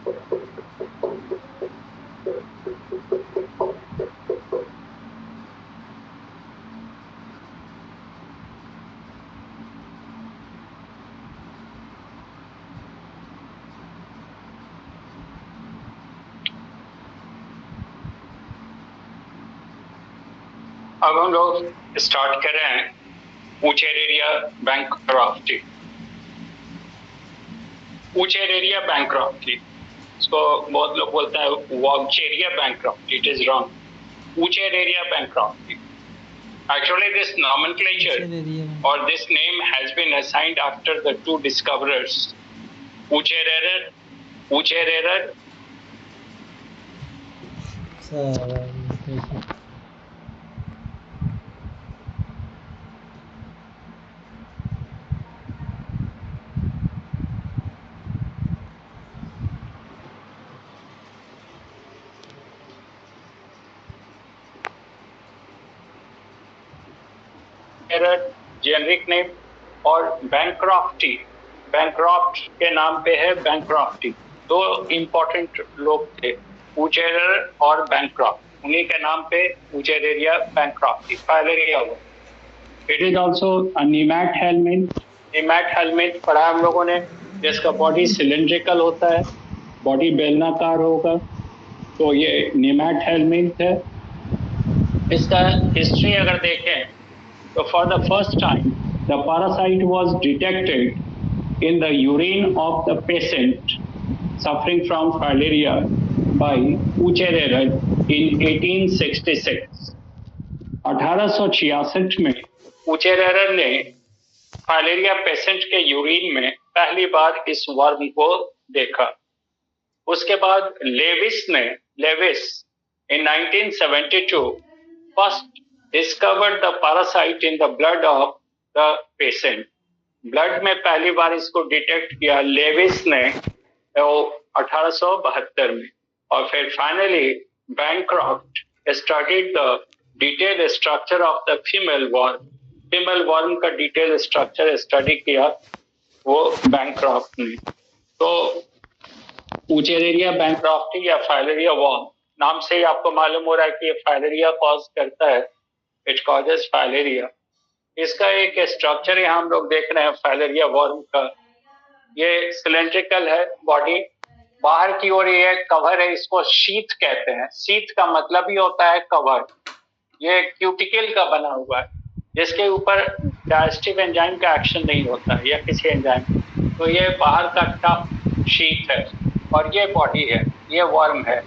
अब हम लोग स्टार्ट कर रहे हैं ऊचेरेरिया बैंक्रॉफ्टी। ऊचेरेरिया बैंक्रॉफ्टी, इसको बहुत लोग बोलते हैं Wuchereria bancrofti, it is wrong. Wuchereria bancrofti. Actually, this nomenclature or this name has been assigned after the two discoverers, Uchererer. Generic name और बैंक्रॉफ्टी, बैंक्रॉफ्ट के नाम पे है बैंक्रॉफ्टी। दो इंपॉर्टेंट लोग थे, ऊचेरर और बैंक्रॉफ्ट, उन्हीं के नाम पे ऊचेरेरिया बैंक्रॉफ्टी फाइलेरिया हुआ। It is also nemathelminth. Nemathelminth पढ़ा हम लोगों ने, जिसका बॉडी सिलेंड्रिकल होता है, बॉडी बेलनाकार होगा, तो ये नीमैट हेलमिंथ है। इसका हिस्ट्री अगर देखें तो for the first time the parasite was detected in the urine of the patient suffering from filaria by Wucherer in 1866। 1866 में ऊचेरेरर ने फाइलेरिया पेशेंट के यूरिन में पहली बार इस वर्म को देखा। उसके बाद Levi's in 1972 first discovered the parasite in the blood of the patient. Blood में पहली बार इसको डिटेक्ट किया लेविस ने 1872 में, और फिर finally Bancroft studied the detail structure of the female worm का डिटेल स्ट्रक्चर स्टडी किया वो बैंक्रॉफ्ट ने। तो ऊचेरेरिया बैंक्रॉफ्टी या फाइलेरिया वर्म, नाम से ही आपको मालूम हो रहा है कि ये फाइलेरिया कॉज करता है, इट कॉजेस फाइलेरिया। इसका एक स्ट्रक्चर यहाँ हम लोग देख रहे हैं फाइलेरिया वर्म का। ये सिलेंड्रिकल है बॉडी, बाहर की ओर ये कवर है, इसको शीथ कहते हैं। शीथ का मतलब ही होता है कवर। ये क्यूटिकल का बना हुआ है जिसके ऊपर डाइजेस्टिव एंजाइम का एक्शन नहीं होता है या किसी एंजाइम, तो ये बाहर का टफ शीथ है और ये बॉडी है, ये वर्म है।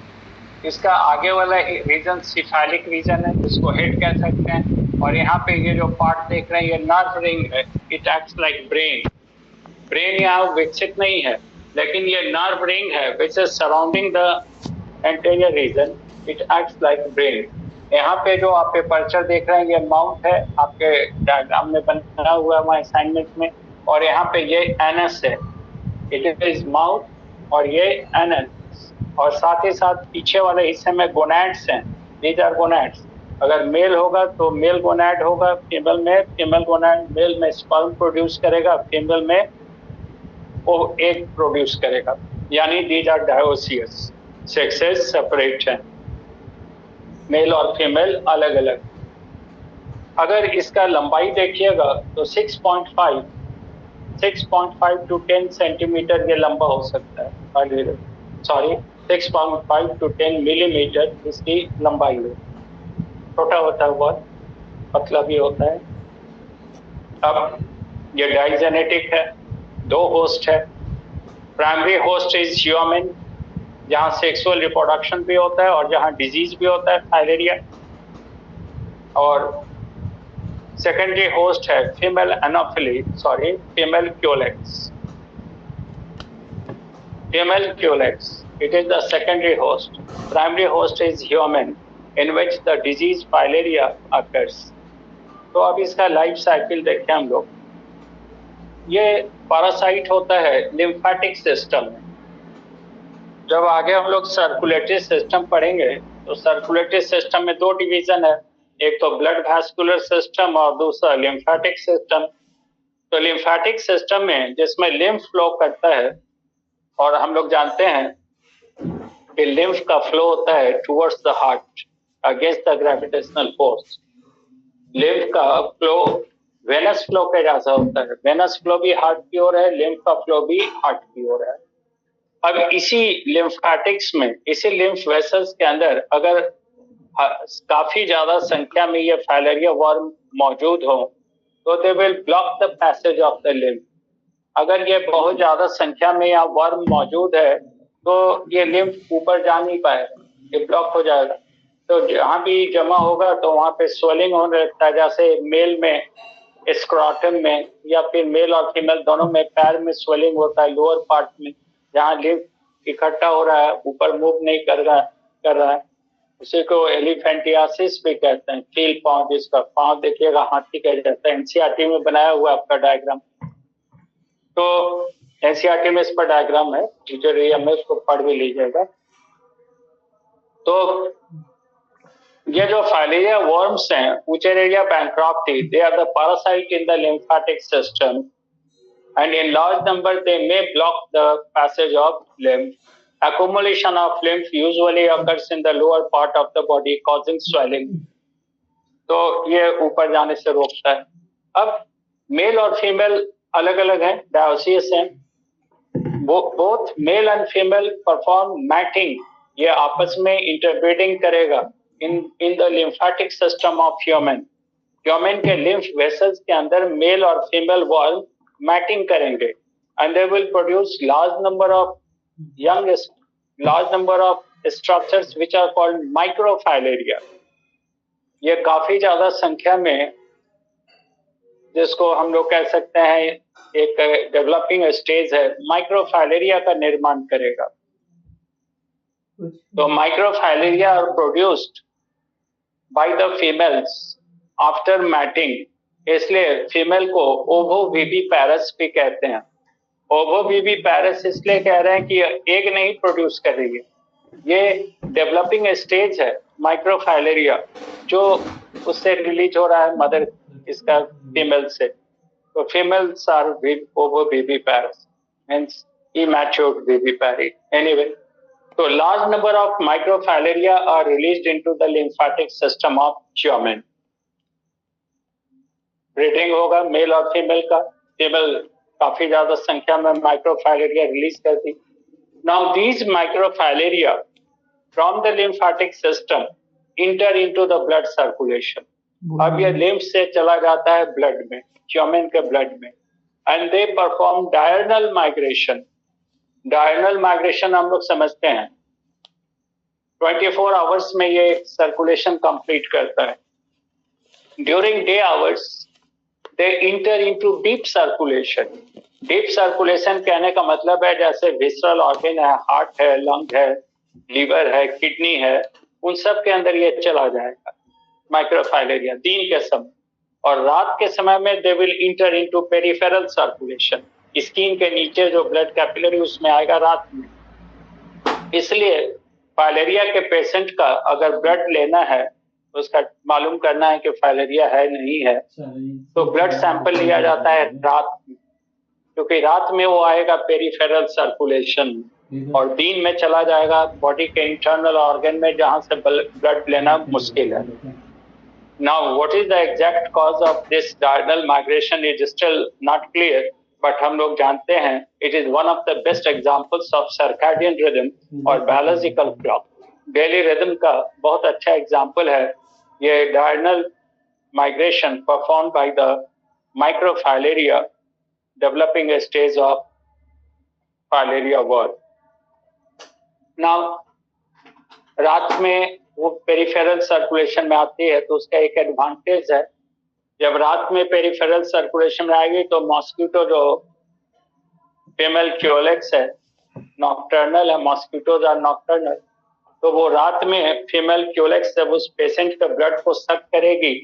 इसका आगे वाला रीजन सिफेलिक रीजन है, इसको हेड कह सकते हैं। और यहाँ पे ये जो पार्ट देख रहे हैं ये नर्व रिंग है, it acts like brain. Brain यहाँ विकसित नहीं है, लेकिन ये नर्व रिंग है which is surrounding the anterior reason, it acts like brain. यहाँ पे जो आप पेपर्चर देख रहे हैं ये माउथ है, आपके डायग्राम में बना हुआ है असाइनमेंट में, और यहाँ पे ये एनस है, इट इज माउथ और ये एनस, और साथ ही साथ पीछे वाले हिस्से में गोनैड्स हैं, दीज आर गोनैड्स। अगर मेल होगा तो मेल गोनैड होगा, फीमेल में फीमेल गोनैड, मेल में स्पर्म प्रोड्यूस करेगा, फीमेल में वो एग प्रोड्यूस करेगा, यानी these are dioecious, sexes separate हैं, मेल और फीमेल अलग अलग। अगर इसका लंबाई देखिएगा तो 6.5 to 10 सेंटीमीटर ये लंबा हो सकता है, सॉरी 6.5 to 10 मिलीमीटर इसकी लंबाई है। छोटा होता है बहुत, पतला भी होता है। अब ये डाइजेनेटिक है, दो होस्ट है। प्राइमरी होस्ट इज ह्यूमन, जहां सेक्सुअल रिप्रोडक्शन भी होता है और जहां डिजीज भी होता है, फाइलेरिया। और सेकेंडरी होस्ट है female anopheles, sorry female culex. Female culex, it is the secondary host. Primary host is human, in which the disease filaria occurs. तो अब इसका लाइफ साइकिल देखें हम लोग। ये पैरासाइट होता है लिम्फेटिक सिस्टम में। जब आगे हम लोग सर्कुलेटरी सिस्टम पढ़ेंगे तो सर्कुलेटरी सिस्टम में दो डिवीजन है, एक तो ब्लड वैस्कुलर सिस्टम और दूसरा लिम्फेटिक सिस्टम। तो लिम्फेटिक सिस्टम में जिसमें लिम्फ फ्लो करता है, और हम लोग जानते हैं कि लिम्फ का फ्लो होता है towards the heart against the gravitational force. Lymph का फ्लो वेनस फ्लो के जैसा होता है, वेनस फ्लो भी हार्ट की ओर है, लिम्फ का फ्लो भी हार्ट की ओर है। अब इसी लिम्फेटिक्स में, इसी लिम्फ वेसल्स के अंदर अगर काफी ज्यादा संख्या में ये फाइलेरिया वर्म मौजूद हो तो they will block the passage of the lymph. अगर ये बहुत ज्यादा संख्या में यहाँ वर्म मौजूद है तो ये लिम्फ ऊपर जा नहीं पाएगा, ये ब्लॉक हो जाएगा। तो जहां भी जमा होगा तो वहां पे स्वेलिंग होने लगता है, जैसे मेल में स्क्रोटम में या फिर मेल और फीमेल दोनों में पैर में स्वेलिंग होता है लोअर पार्ट में, जहां लिम्फ इकट्ठा हो रहा है, ऊपर मूव नहीं कर रहा है। उसी को एलिफेंटियासिस भी कहते हैं, फील पाँव, जिसका पाँव देखिएगा हाथी कह जाता है। एनसीईआरटी में बनाया हुआ आपका डायग्राम, तो एनसीईआरटी में इस पर डायग्राम है, टीचर में उसको पढ़ भी लीजिएगा। तो ये जो फाइलेरिया वर्म्स हैं, Wuchereria bancrofti, they are the parasite in the lymphatic system, and in large number they may block the passage of lymph. Accumulation of lymph usually occurs in the lower part of the body causing swelling. तो ये ऊपर जाने से रोकता है। अब mail और female अलग अलग हैं, डायोसियस हैं। Both male and female perform mating, ये आपस में इंटरब्रीडिंग करेगा in the lymphatic system of human के lymph vessels के अंदर मेल और फीमेल वर्म मैटिंग करेंगे and they will produce large number of structures which are called microfilaria। ये काफी ज्यादा संख्या में, जिसको हम लोग कह सकते हैं एक डेवलपिंग स्टेज है, माइक्रोफाइलेरिया का निर्माण करेगा। तो microfilaria are produced by the females after matting, इसलिए फीमेल को ओवोविविपैरस भी कहते हैं। ओवोविविपैरस इसलिए कह रहे हैं कि एग नहीं प्रोड्यूस कर रही है, ये डेवलपिंग स्टेज है माइक्रोफाइलेरिया, जो उससे रिलीज हो रहा है मदर इसका फीमेल से। तो females are ovoviviparous means immature vivipary. Anyway, so large number of microfilaria are released into the lymphatic system of human। Breeding होगा मेल और फीमेल का, फीमेल काफी ज्यादा संख्या में माइक्रोफाइलेरिया रिलीज करती। Now these microfilaria from the lymphatic system enter into the blood circulation। अब ये लिम्फ से चला जाता है ब्लड में, ह्यूमन के ब्लड में, and they perform diurnal migration. Diurnal migration हम लोग समझते हैं 24 आवर्स में ये सर्कुलेशन कंप्लीट करता है। During day hours they enter into deep circulation. Deep circulation कहने का मतलब है जैसे विसरल ऑर्गन है, हार्ट है, लंग है, लीवर है, किडनी है, उन सब के अंदर ये चला जाएगा माइक्रोफाइलेरिया दिन के समय। और रात के समय में they will inter into peripheral circulation, skin के नीचे जो ब्लड कैपिलरी उसमें आएगा रात में। इसलिए फाइलेरिया के पेशेंट का अगर ब्लड लेना है, उसका मालूम करना है कि फाइलेरिया है नहीं है, तो ब्लड सैंपल लिया जाता है रात में, क्योंकि रात में वो आएगा पेरिफेरल सर्कुलेशन और दिन में चला जाएगा बॉडी के इंटरनल ऑर्गन में, जहां से ब्लड लेना मुश्किल है। Now what is the exact cause of this diurnal migration is still not clear, but हम लोग जानते हैं it is one of the best examples of circadian rhythm और बायोलॉजिकल क्लॉक। डेली रिदम का बहुत अच्छा एग्जांपल है ये diurnal migration perform by the microfilaria developing stage of filaria worm. Now रात में वो पेरिफेरल सर्कुलेशन में आती है, तो उसका एक एडवांटेज है, जब रात में पेरिफेरल सर्कुलेशन में आएगी तो मॉस्किटो जो फीमेल क्योलेक्स है, नॉक्टर्नल है, मॉस्किटोज आर नॉक्टर्नल, तो वो रात में फीमेल क्योलेक्स जब उस पेशेंट के ब्लड को सक करेगी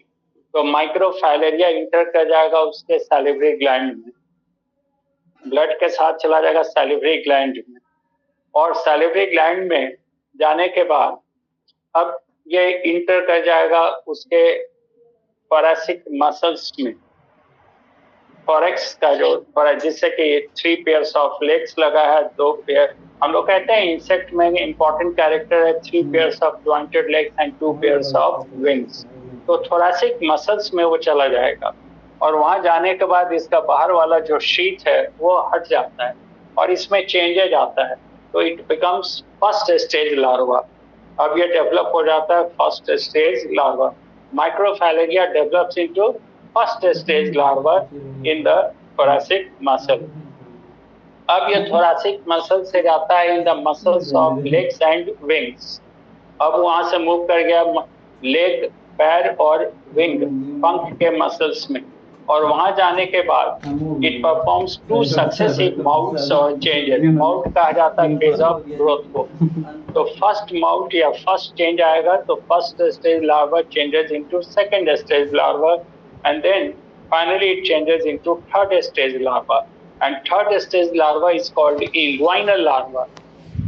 तो माइक्रोफाइलेरिया इंटर कर जाएगा उसके सैलिवरी ग्लैंड में, ब्लड के साथ चला जाएगा सैलिवरी ग्लैंड में, और सैलिवरी ग्लैंड में जाने के बाद अब ये इंटर कर जाएगा उसके thoracic मसल्स में, थोरेक्स का जो थोड़ा जिससे कि 3 पेयर्स ऑफ लेग्स लगा है, 2 पेयर, हम लोग कहते हैं इंसेक्ट में इंपॉर्टेंट कैरेक्टर है 3 pairs of jointed legs and 2 pairs of wings. तो थोरैसिक मसल्स में वो चला जाएगा और वहां जाने के बाद इसका बाहर वाला जो शीथ है वो हट जाता है और इसमें चेंजेज आता है, तो it becomes first stage larva. अब ये डेवलप हो जाता है first stage larva. Microfilaria develops into first stage larva in the thoracic muscle। अब ये thoracic muscle से जाता है in the muscles of legs and wings. अब वहां से मूव कर गया लेग, पैर और विंग, पंख के मसल्स में, और वहां जाने के बाद इट परफॉर्म्स 2 सक्सेसिव माउट्स और चेंजेस। माउट कहा जाता है फेज ऑफ ग्रोथ को। तो फर्स्ट माउट या फर्स्ट चेंज आएगा तो first stage larva changes into second stage larva and then finally it changes into third stage larva, and third stage larva is called inguinal larva।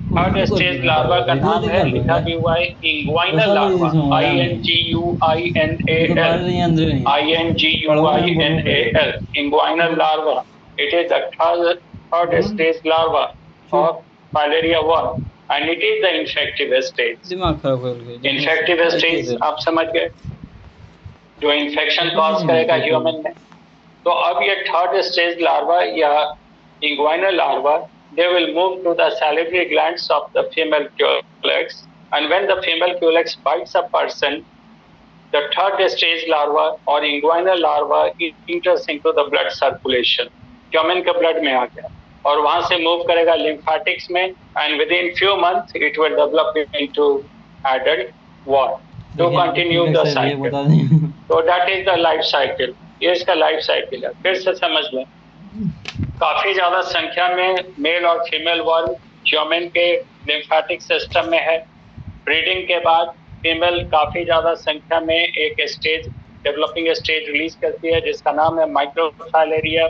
Third stage larva का नाम है, लिखा भी हुआ है inguinal larva, INGUINAL, inguinal larva. It is the third stage larva of filaria worm and it is the infective stage. Infective stage आप समझ गए, जो इन्फेक्शन कॉज करेगा ह्यूमन में। तो अब ये थर्ड स्टेज लार्वा या inguinal larva, they will move to the salivary glands of the female culex, and when the female culex bites a person, the third stage larva or inguinal larva enters into the blood circulation, human के blood में आ गया और वहां से move करेगा lymphatics में, and within few months it will develop into adult worm to continue the cycle. तो that is the life cycle, ये इसका लाइफ साइकिल है। फिर से समझ लें, काफी ज्यादा संख्या में मेल और फीमेल वर्म ह्यूमन के लिम्फेटिक सिस्टम में है। ब्रीडिंग के बाद फीमेल काफी ज्यादा संख्या में एक स्टेज, डेवलपिंग स्टेज रिलीज करती है जिसका नाम है माइक्रोफैलेरिया।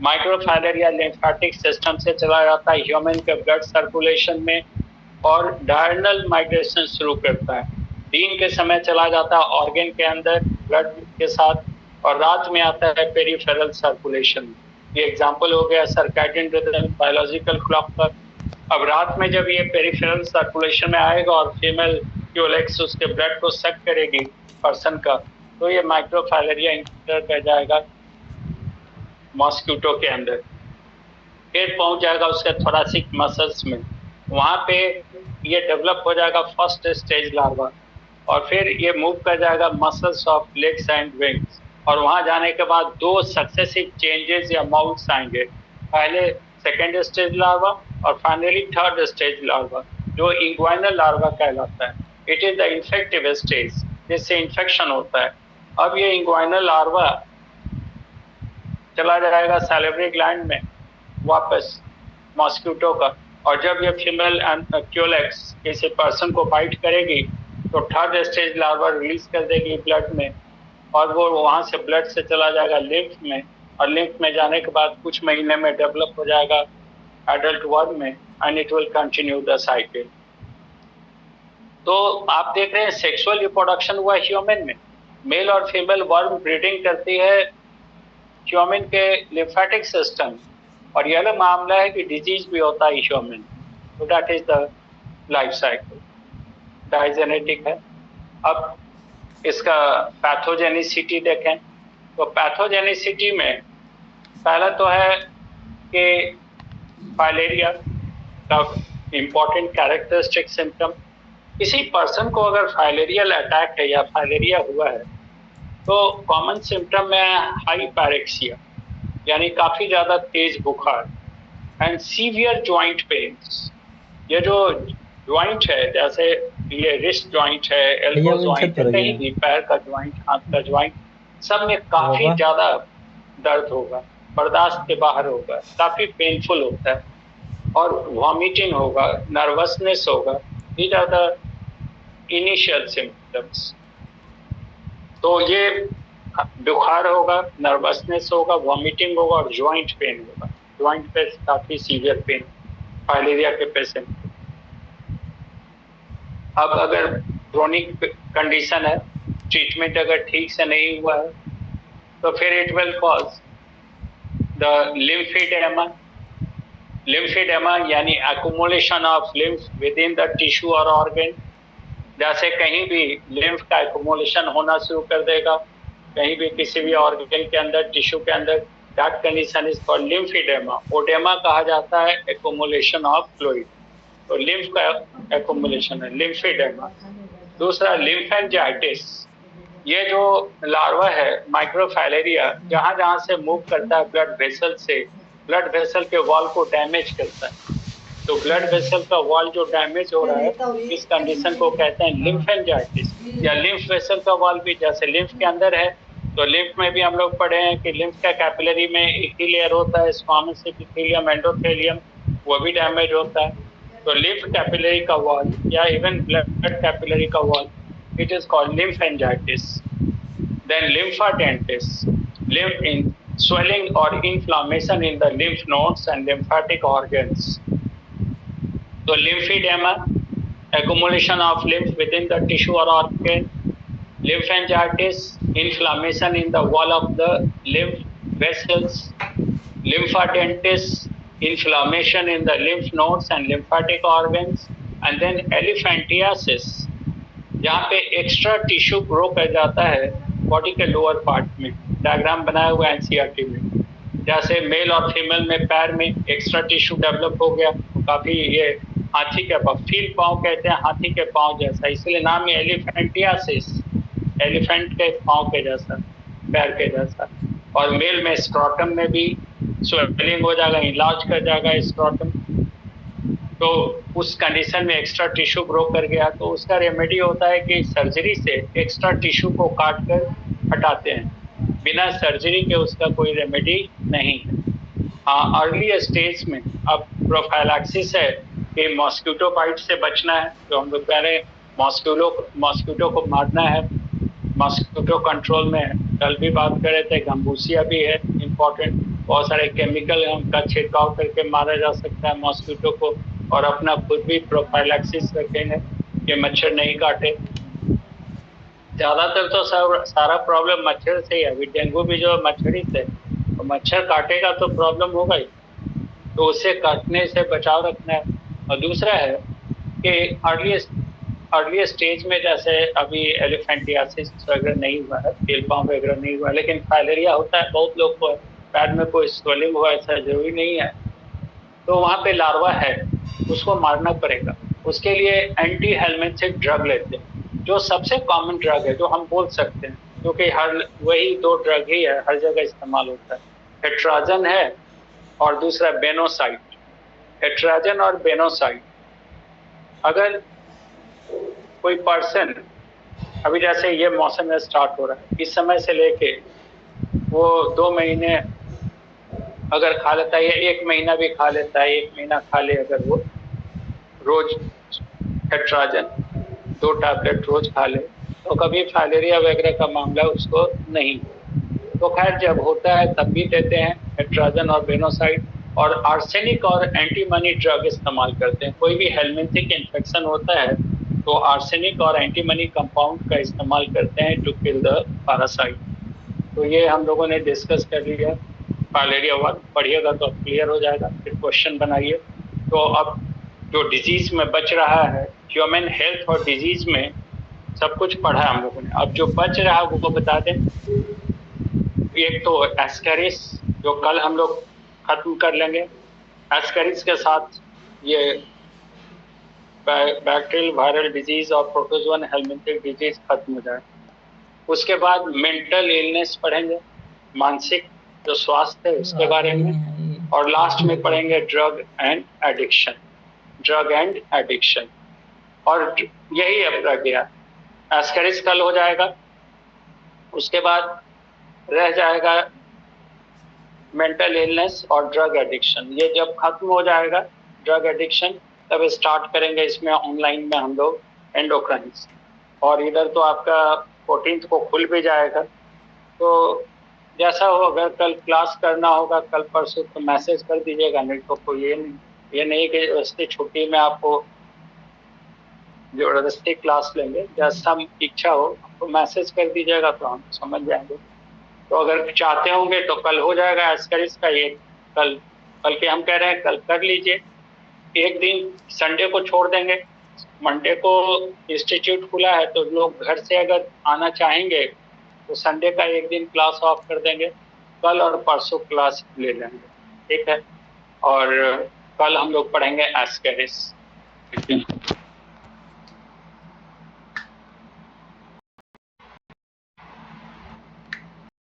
माइक्रोफैलेरिया लिम्फेटिक सिस्टम से चला जाता है ह्यूमन के ब्लड सर्कुलेशन में और डायरनल माइग्रेशन शुरू करता है। दिन के समय चला जाता है ऑर्गन के अंदर ब्लड के साथ और रात में आता है पेरिफेरल सर्कुलेशन। ये एग्जाम्पल हो गया सर्कैडियन रिदम, बायोलॉजिकल क्लॉक पर। अब रात में जब ये पेरिफेरल सर्कुलेशन में आएगा और फीमेल क्यूलेक्स उसके ब्लड को सक करेगी पर्सन का, तो ये माइक्रोफैलेरिया इंटर कर जाएगा मॉस्किटो के अंदर, फिर पहुंच जाएगा उसके थोरैसिक मसल्स में, वहां पे ये डेवलप हो जाएगा फर्स्ट स्टेज लार्वा और फिर ये मूव कर जाएगा muscles of legs and wings और वहां जाने के बाद 2 सक्सेसिव चेंजेस या माउट्स आएंगे, पहले सेकेंड स्टेज लार्वा और फाइनली थर्ड स्टेज लार्वा जो इंग्वाइनल लार्वा कहलाता है। It is the infective stage जिससे इन्फेक्शन होता है। अब ये इंग्वाइनल लार्वा चला जाएगा सैलिवरी ग्लैंड में वापस मॉस्किटो का, और जब ये फीमेल क्यूलेक्स किसी पर्सन को बाइट करेगी तो थर्ड स्टेज लार्वा रिलीज कर देगी ब्लड में और वो वहां से ब्लड से चला जाएगा लिम्फ में और लिम्फ में जाने के बाद कुछ महीने में डेवलप हो जाएगा एडल्ट वर्म में and it will continue the cycle. तो आप देख रहे हैं सेक्सुअल रिप्रोडक्शन हुआ ह्यूमन में, मेल और फीमेल वर्म ब्रीडिंग करती है ह्यूमन के लिम्फेटिक सिस्टम, और यह मामला है कि डिजीज भी होता है ह्यूमन। तो that is the life cycle, digenetic है। अब इसका पैथोजेनिसिटी देखें तो पैथोजेनिसिटी में पहला तो है कि फाइलेरिया का इंपॉर्टेंट कैरेक्टरिस्टिक सिम्टम, किसी पर्सन को अगर फाइलेरियल अटैक है या फाइलेरिया हुआ है तो कॉमन सिम्टम में हाइपैरेक्सिया यानी काफी ज्यादा तेज बुखार एंड सीवियर जॉइंट पेन्स। ये जो ज्वाइंट है, जैसे ये रिस्ट ज्वाइंट है, एल्बो ज्वाइंट है, कहीं भी पैर का ज्वाइंट, हाथ का ज्वाइंट, सब में काफी ज्यादा दर्द होगा, बर्दाश्त के बाहर होगा, काफी पेनफुल होता है और वॉमिटिंग होगा, नर्वसनेस होगा। These are the initial symptoms. तो ये बुखार होगा, नर्वसनेस होगा, वॉमिटिंग होगा और ज्वाइंट पेन होगा। ज्वाइंट पे काफी सीवियर पेन फाइलेरिया के पेशेंट। अब अगर क्रोनिक कंडीशन है, ट्रीटमेंट अगर ठीक से नहीं हुआ है तो फिर it will cause the lymphoedema, lymphoedema यानी accumulation of lymph within the tissue और ऑर्गन, जैसे कहीं भी लिम्फ का एक्युमुलेशन होना शुरू कर देगा, कहीं भी किसी भी ऑर्गन के अंदर, टिश्यू के अंदर, that condition is called lymphoedema. Oedema कहा जाता है एक्युमुलेशन ऑफ फ्लूइड, तो लिम्फ का एक्युमुलेशन है लिम्फेडेमा। दूसरा लिम्फेंजाइटिस, ये जो लार्वा है माइक्रोफाइलेरिया, जहां जहां से मूव करता है ब्लड वेसल से, ब्लड वेसल के वॉल को डैमेज करता है। तो ब्लड वेसल का वॉल जो डैमेज हो रहा है, इस कंडीशन को कहते हैं लिम्फेंजाइटिस। या लिम्फ वेसल का वॉल भी, जैसे लिम्फ के अंदर है, तो लिम्फ में भी हम लोग पढ़े हैं कि लिम्फ का कैपिलरी में एक ही लेयर होता है, स्क्वामस एपिथेलियम, एंडोथेलियम, वो भी डैमेज होता है। तो लिम्फ कैपिलरी का वॉल या इवन ब्लड कैपिलरी का wall, it is called lymphangitis. Then lymphadentis, lymph in swelling or inflammation in the lymph nodes and lymphatic organs. So lymphedema, accumulation of lymph within the tissue or organ. Lymphangitis, inflammation in the wall of the lymph vessels. Lymphadentis, inflammation in the lymph nodes and lymphatic organs. And then elephantiasis, जहाँ पे extra tissue grow कर जाता है body के lower part में। Diagram बनाया हुआ है एनसीईआरटी में, जैसे मेल और फीमेल में पैर में एक्स्ट्रा टिश्यू डेवलप हो गया, तो काफी ये हाथी के पाँव, फील पाँव कहते हैं, हाथी के पाँव जैसा, इसलिए नाम है एलिफेंटियासिस, एलिफेंट के पाँव के जैसा, पैर के जैसा। और मेल में स्क्रॉटम में भी स्वेलिंग हो जाएगा, इलाज कर जाएगा स्क्रॉटम। तो उस कंडीशन में एक्स्ट्रा टिश्यू ग्रो कर गया, तो उसका रेमेडी होता है कि सर्जरी से एक्स्ट्रा टिश्यू को काट कर हटाते हैं, बिना सर्जरी के उसका कोई रेमेडी नहीं है। हाँ, अर्ली स्टेज में अब प्रोफाइलैक्सिस है कि मॉस्किटो बाइट से बचना है, जो हम लोग कह रहे हैं मॉस्किटो को मारना है, मॉस्किटो कंट्रोल में है। कल भी बात कर रहे थे, गम्बूसिया भी है इम्पोर्टेंट, बहुत सारे केमिकल का छिड़काव करके मारा जा सकता है मॉस्किटो को, और अपना खुद भी प्रोफाइलैक्सिस रखेंगे कि मच्छर नहीं काटे। ज्यादातर तो सारा प्रॉब्लम मच्छर से ही है, अभी डेंगू भी जो मच्छर से, तो मच्छर काटेगा तो प्रॉब्लम होगा ही, तो उससे काटने से बचाव रखना है। और दूसरा है कि अर्ली स्टेज में, जैसे अभी एलिफेंटियासिस वगैरह नहीं हुआ है, तेल पाँव वगैरह नहीं हुआ, लेकिन फाइलेरिया होता है बहुत लोग को, पैर में कोई स्वेलिंग हुआ ऐसा जरूरी नहीं है, तो वहां पे लार्वा है, उसको मारना पड़ेगा। उसके लिए एंटी हेलमिंथिक ड्रग लेते हैं, जो सबसे कॉमन ड्रग है जो हम बोल सकते हैं, क्योंकि हर वही दो ड्रग ही है, हर जगह इस्तेमाल होता है। हेट्राजन है और दूसरा बेनोसाइड। हेट्राजन और बेनोसाइड, अगर कोई पर्सन, अभी जैसे ये मौसम में स्टार्ट हो रहा है, इस समय से लेके वो 2 महीने अगर खा लेता है, या 1 महीना भी खा लेता है, 1 महीना खा ले अगर वो रोज हेट्राजन 2 टैबलेट रोज खा ले, तो कभी फाइलेरिया वगैरह का मामला उसको नहीं। तो खैर जब होता है तब भी देते हैं हेट्राजन और बेनोसाइड, और आर्सेनिक और एंटीमनी ड्रग इस्तेमाल करते हैं। कोई भी हेलमिंथिक इन्फेक्शन होता है तो आर्सेनिक और एंटीमनी कंपाउंड का इस्तेमाल करते हैं टू किल द पैरासाइट। तो ये हम लोगों ने डिस्कस कर लिया। फाइलेरिया 1 पढ़िएगा तो क्लियर हो जाएगा, फिर क्वेश्चन बनाइए। तो अब जो डिजीज में बच रहा है, ह्यूमन हेल्थ और डिजीज में सब कुछ पढ़ा है हम लोगों ने, अब जो बच रहा है वो बता दें। एक तो एस्केरिस, जो कल हम लोग खत्म कर लेंगे, एस्केरिस के साथ ये बैक्टीरियल वायरल डिजीज और प्रोटोजोन हेलमिंथिक डिजीज खत्म हो जाए। उसके बाद मेंटल इलनेस पढ़ेंगे, मानसिक जो स्वास्थ्य है उसके बारे में, और लास्ट में पढ़ेंगे drug and addiction, drug and addiction. और यही अब रह गया, एस्केरिस कल हो जाएगा, उसके बाद रह जाएगा मेंटल इलनेस और ड्रग एडिक्शन। ये जब खत्म हो जाएगा ड्रग एडिक्शन, तब स्टार्ट करेंगे इसमें ऑनलाइन में हम लोग एंडोक्राइन्स। और इधर तो आपका 14 को खुल भी जाएगा, तो जैसा हो, अगर कल क्लास करना होगा कल परसों तो मैसेज कर दीजिएगा, नहीं तो ये नहीं कि रस्ते छुट्टी में आपको जबरदस्ती क्लास लेंगे। जैसा इच्छा हो तो मैसेज कर दीजिएगा तो हम समझ जाएंगे। तो अगर चाहते होंगे तो कल हो जाएगा एस्करिस का ये। कल कल के हम कह रहे हैं कल कर लीजिए, एक दिन संडे को छोड़ देंगे। मंडे को इंस्टीट्यूट खुला है तो लोग घर से अगर आना चाहेंगे तो संडे का एक दिन क्लास ऑफ कर देंगे, कल और परसों क्लास ले लेंगे, ठीक है। और कल हम लोग पढ़ेंगे एस्केरिस।